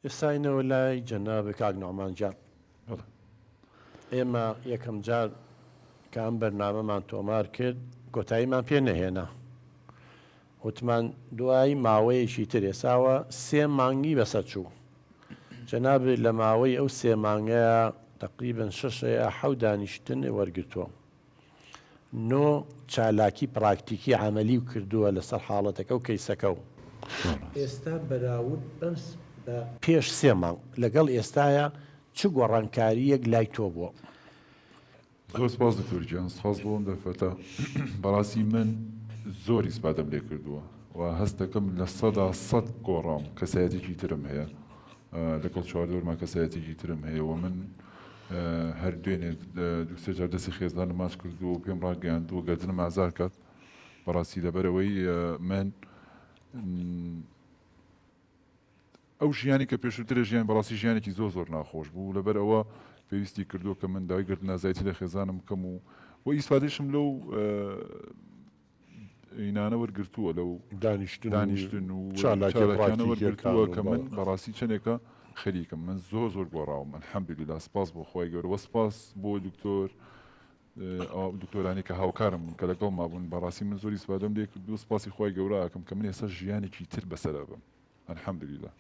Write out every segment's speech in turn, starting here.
ئێستاینەوە لای جەنابە کاک نوعمان جان. ئێمە یەکەم جار کە ئەم بەرنامەمان تۆمار کرد کۆتاییمان پێ نەهێنا، وتمان دوایی ماوەیەکی تر ئێساوە 3 مانگی بەسەر چوو. جەناب لە ماوەی ئەو 3 مانگەیە تقریبن 6 دانیشتن وەرگتووە، 9 چالاکی پراکتیکی عملی و کردووە لەسەر حاڵەتەکە و کەیسەکە و ئێستا بەراورد بەس بە پێش 3 مانگ لەگەڵ ئێستاە چ گۆڕانکاریەک لای تۆ بووە؟ زۆر سپاس دکتۆر گیان، سپاس بۆم دەفەتە. بەڕاستی من زۆری سپادەم لێ کردووە و هەست دەکەم لە 100% گۆڕام کەسایەتێکی ترم هەیە، لەگەڵ چواردۆرما کەسایەتێکی ترم هەیە و من هەر دوێنێ دوسێ جار دەستی خێزانم ماچ کردو و پێم ڕاگەیاندووە گەردنم ئازار کات. بەڕاستی لەبەرەوەی من ئەو ژیانی کە پێشترە ژیان بەڕاستی ژیانێکی زۆر ناخۆش بوو، لەبەر ئەوە پێویستی کردووە کە من داوای گرتن نازایەتی لە خێزانم بکەم و ئیسفادەشم لەو ئینانە وەرگرتووە، لەو دانیشتن و چالاکیانە وەرگرتووە کە من بەڕاستی چەندێکە خەریکم. من زۆر گۆڕاوم، الحەمدوللیلا. سپاس بۆ خۆی گەورە و سپاس بۆ دکتۆرانی کە هاوکارم کە لەگەڵ مابوون. بەڕاستی من زۆری سپادەم لێ کردووە، سپاسی خۆی گەورە ئەکەم کە من ئێستا ژیانێکی تر بەسەرا بم، الحەمدوللیلا.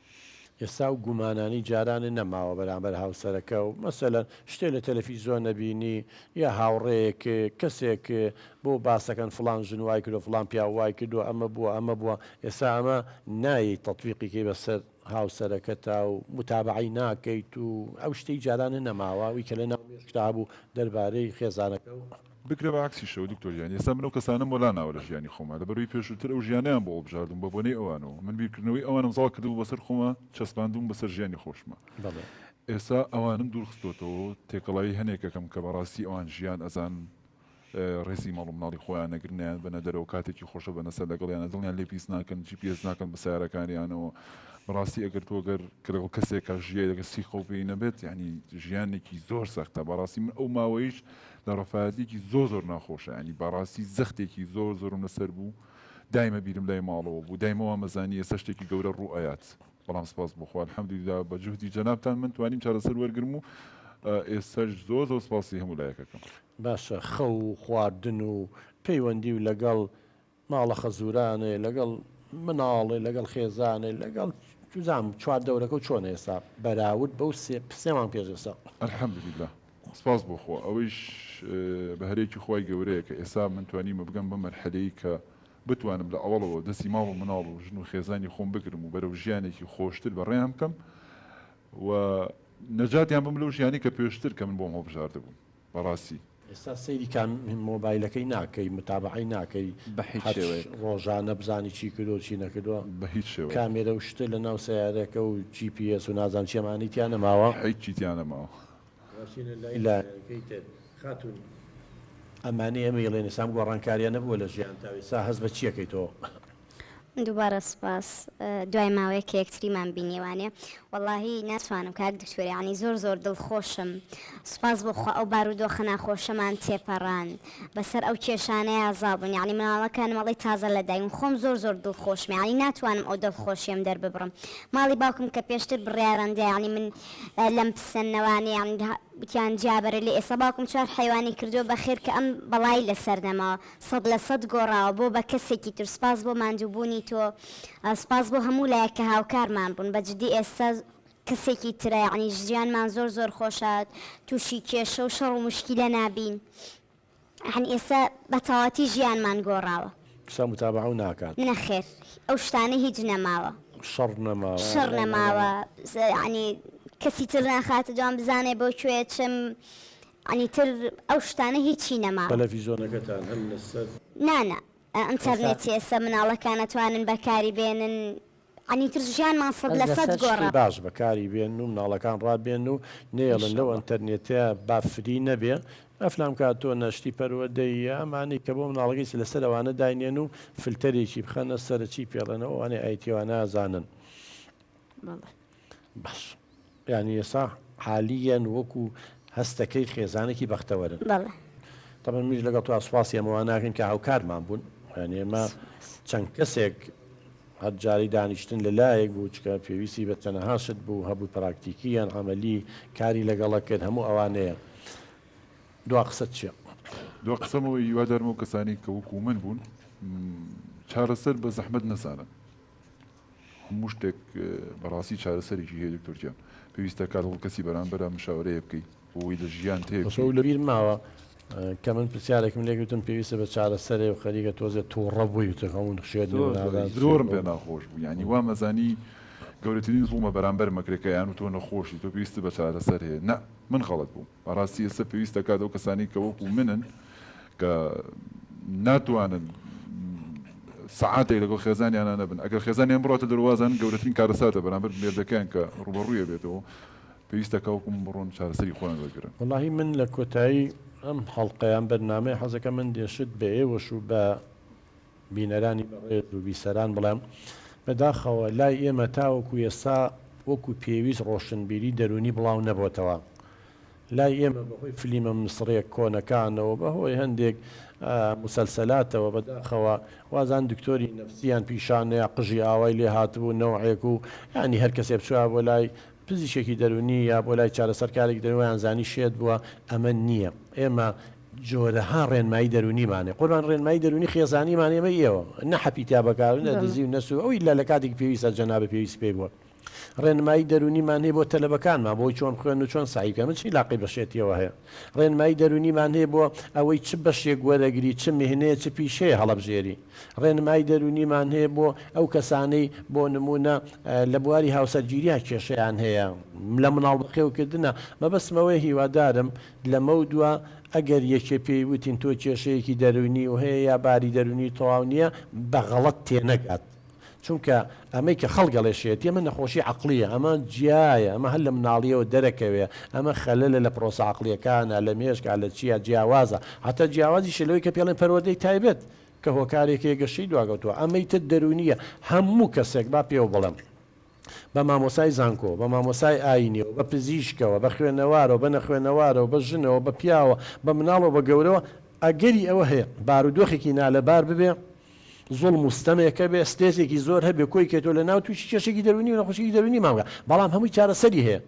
ئێستا و گومانانی جارانە نەماوە بەرامبەر هاوسەرەکە و مەسەلەن شتێ لە تەلەڤیزیۆن نەبینی یا هاوڕێیەک کەسێک بۆ باسەکەن فڵان ژن وای کردو فڵان پیا وای کردو ئەمە بووە ئێستا ئەمە نایی تەطبیقیکەی بەسەر هاوسەرەکە تا و متابعی ناکەیت و ئەو شتەی جارانە نەماوە وی کە لە ناوێشتا بوو دەربارەی خێزانەکە و بکرە بە عکسیشەوە دکتۆریان. ئێستا من ئەو کەسانم وەلا ناوە لە ژیانی خۆمە، لەبەرەوەی پێشووتر ئەو ژیانیان بۆ بژاردوم بە بۆنەی ئەوانەوە، من بیرکردنەوەی ئەوانم زاڵ کردبوو بەسەر خۆمە، چەسپاندوم بەسەر ژیانی خۆشمە. ئێستا ئەوانم دوورخستۆتەوە تێکەڵایی هەنێکەکەم کە بەڕاستی ئەوان ژیان ئەزان ڕێزی ماڵ و منداڵی خۆیان نەگرنیان بەنە دەرەوە کاتێکی خۆشە بەنەسەر لەگەڵیانە دڵیان لێ پیس ناکەن، GPS ناکەن بە سیارەکانیانەوە. بەڕاستی ئەگەر تۆ گەر کەگەڵ کەسێکە ژیە لەگە سی خەڵپی نەبێت، یعنی ژیانێکی زۆر سەختە. بەڕاستی من ئەو ماوەیش لە ڕەفاەتێکی زۆر ناخۆشە، ینی بەڕاستی زەختێکی زۆرم لەسەر بوو. دایمە بیرم لای ماڵەوە بوو، دایمەوە مەزانی ئێستا شتێکی گەورە ڕوو ئەیات. بەڵام سپاس بخوا الحەمدوللیلا بە جوهدی جەنابتان من توانیم چارەسەر وەرگرم و ئێستاش زۆر سپاسی هەموو لایەکەکەم. باشە، خەو خواردن و پەیوەندی و لەگەڵ ماڵە خەزورانێ، لەگەڵ مناڵێ، لەگەڵ خێزانێ، لەگەڵ زام چوار دەورەکە و چۆن ئێستا بەراورد بەو 3 مانگ پێش ئێستا؟ الحەمدوللیلا سپاس بۆخۆ. ئەوەیش بە هەرێکی خۆی گەورەیە کە ئێستا من توانیمە بگەم بە مەرحەلەی کە بتوانم لە ئەوڵەوە دەستی ماڵ و مناڵ و ژن و خێزانی خۆم بگرم و بەرەو ژیانێکی خۆشتر بەڕێیان بکەم و نەجاتیان بم لەو ژیانی کە پێشتر کە من بۆم هەڵبژاردە بووم. بەڕاستی ئێستا سەیری مۆبایلەکەی ناکەی، متابعی ناکەی بە هیچ شێوەیە، ڕۆژانە بزانی چی کردو چی نەکردووە بە هیچ شێوەیە. کامێرە و شتە لە ناو سیارەکە و GPS و نازان چێمانیتیان نەماوە، هیچی تیان نەماوە. خاتون ئەمانەی ئەمە ڵێن ئێسام گۆڕانکاریان نەبووە لە ژیان تاوی سا هەست بە چیەکەیتەوە؟ دووبارە سپاس. دوای ماوەیە کە یەکتریمان بینێوانێ وەڵاهی ناتوانم کاک دکتۆر، ینی زۆر دڵخۆشم. سپاس بۆخوا ئەو بارودۆخە ناخۆشەمان تێپەڕان بەسەر ئەو کێشانەیە ئازابوون، یعنی مناڵەکانم مەڵی تازە لە دایک خۆم زۆر دڵخۆشم، ینی ناتوانم ئەو دڵخۆشیم دەرببڕم. ماڵی باوکم کە پێشتر بڕیارەندە، ینی من لەم پسەنەوانی وتیان جابەرە لێ ئێستا باوکم 4 حیوانی کردووە بەخێر کە ئەم بەڵای لەسەر نەماوە 100% گۆڕاوە بۆ بە کەسێکی تر. سپاس بۆ ماندووبوونی تۆ، سپاس بۆ هەموو لایەکە هاوکارمان بوون. بەجددی ئێستا کەسێکی ترە، یعنی ژیانمان زۆر خۆشات، تووشی کێشە و شەڕ و مشکیلە نابین. هەن ئێستا بەتەواتی ژیانمان گۆڕاوە. قسە متابعە و ناکات؟ نەخێر، ئەو شتانە هیچ نەماوە، شەڕ نەماوە، ینی کەسی تر ناخاتە جوان بزانێ بۆ کوێ چم، ینی تر ئەو شتانە هیچی نەما. تەلەڤیزیۆنەکەتان هەم لەسەر نانە ئەنتەرنێتی ئێستا مناڵەکان ئەتوانن بەکاری بێنن، ینی تر ژیانمان 100% گۆڕا. باش بەکاری بێن و مناڵەکان ڕابێن و نێڵن لەو ئەنتەرنێتەیە بافری نەبێ ئەفلام کات تۆ نەشتی پەروەدەی ئەمانی کە بۆ مناڵەکەی لەسەر ئەوانە داینێن و فلتەرێکی بخەنە سەرچی پێڵێنەوە ئەوانێ ئایتیوانە ئازانن. باش، یعنی ئێستا حالیان وەکو هەستەکەی خێزانێکی بەختەوەرن. طبعا میش لەگەڵ تو سواسی ئەمەوە ناکەین کە هاوکارمان بوون، یعنی ئێمە چەند کەسێک هەرجاری دانیشتن لەلایەک بوو چکە پێویستی بە تەنەهاشت بوو هەبوو پراکتیکیان عملی کاری لەگەڵە کرد هەموو ئەوانەیە دوا قسەت چییە؟ دو قسەمەوە هیوادارمەوە کەسانی کە وەکو من بوون چارەسەر بە زەحمەت نەسانن هەموو شتێک بەڕاستی چارەسەرێکی هەیە دکتۆر گیان پێویستە کاتەوە کەسی بەرامبەرە مشاورەیە بکەیت بۆی لە ژیان تێ لەبیر ماوە کە من پرسیارێکم لێگوتم پێویستە بە چارەسەرێ و خەریکە تۆزێت تووڕە بووی تە هەموو شێت زۆرم پێ ناخۆش بوو ینی وا مەزانی گەورەترین زوڵمە بەرامبەر مەکرێکەیان و تۆ نەخۆشی تۆ پێویستە بە چارەسەر هەیە نە من خەڵەت بووم بەڕاستی ئێستا پێویستە کاتەوە کەسانی کە وەکو منن کە ناتوانن سعاتێک لەگەڵ خێزانیانە نەبن ئەگەر خێزانیان بڕاتە دەواازان گەورەترین کارەساتە بەرامبەر مێردەکان کە ڕوبەڕوویە بێتەوە پێویستە کەوەکم بڕۆن چارەسەری خۆیان وەرگرن وەڵاهی من لە کۆتایی ئەم هەڵقەیان بەرنامەی حەزەکە من دێشت بە ئێوەش و بە بینەرانی بەڕێز و بیسەران بڵێم بەداخەوە لای ئێمە تاوەکو ئێستا وەکو پێویست ڕۆشنبیری دەرونی بڵاو نەبووتەوە لای ئێمە بەهۆی فلیمە مسڕێک کۆنەکانەوە بەهۆی هەندێک مسلسلاتەوە بەداخەوە وازان دکتۆری نەفسیان پیشانەیە قژی ئاوای لێ هاتبوو نەوعێک و ینی هەر کەسێ بچوە بۆ لای پزیشێکی دەرونی یا بۆ لای چارەسەرکارێک دەرویان زانی شێت بووە ئەمە نییە ئێمە جۆرەها ڕێنمایی دەرونیمانێ قوربان ڕێنمایی دەرونی خێزانیمان ئێمە ئێوە نەحەپیتا بەکارن دەزی و نەسو ئەوی لە کاتێک پێویستە جەنابە پێویست پێی بووە ڕێنمایی دەرونیمان هەیە بۆ تەلەبەکانمان بۆی چۆن خوێن و چۆن سعیکە من چی لاقی بەشێتیەوە هەیە ڕێنمایی دەرونیمان هەیە بۆ ئەوەی چ بەشێک وەرەگری چ میهنەیە چ پیشەیە هەڵەبژێری ڕێنمایی دەرونیمان هەیە بۆ ئەو کەسانەی بۆ نمونە لە بواری هاوسەرگیریە کێشەیان هەیە لە مناڵ بەخێوکردنە مەبەستمەوەی هیوادارم لەمە دووە ئەگەر یەکێ پێی وتین تۆ کێشەیەکی دەرونی و هەیە یا باری دەرونی تەواو نییە بەغەڵەت تێنەگات چونکە ئەمەی کە خەڵگەڵێشێت ئێمە نەخۆشی عقلیە ئەمە جیایە ئەمە هەر لە مناڵیەوە دەرەکەوێ ئەمە خەلەلە لە پرۆسە عقلیەکانە لە مێشکە لە چیە جیاوازە حتا جیاوازی شلەوەی کە پێڵێن پەروەردەی تایبێت کە هۆکارێکی گەشتی دواگەوتووە ئەمەی تر دەرونیە هەموو کەسێک با پێوە بڵێم بە مامۆسای زانکۆ بە مامۆسای ئاینیەوە بە پزیشکەوە بە خوێنەوارەوە بە نەخوێنەوارەوە بە ژنەوە بە پیاوە بە مناڵەوە بە گەورەوە ئەگەری ئەوە هەیە بارودۆخێکی نالەبار ببێ زۆڵ مستەمێکە بێ ستێزێکی زۆر هەبێ کۆی کێتۆ لە ناو تووشی کێشێکی دەرونی و نەخۆشیی دەرونی ماوە بەڵام هەمووی چارەسەری هەیە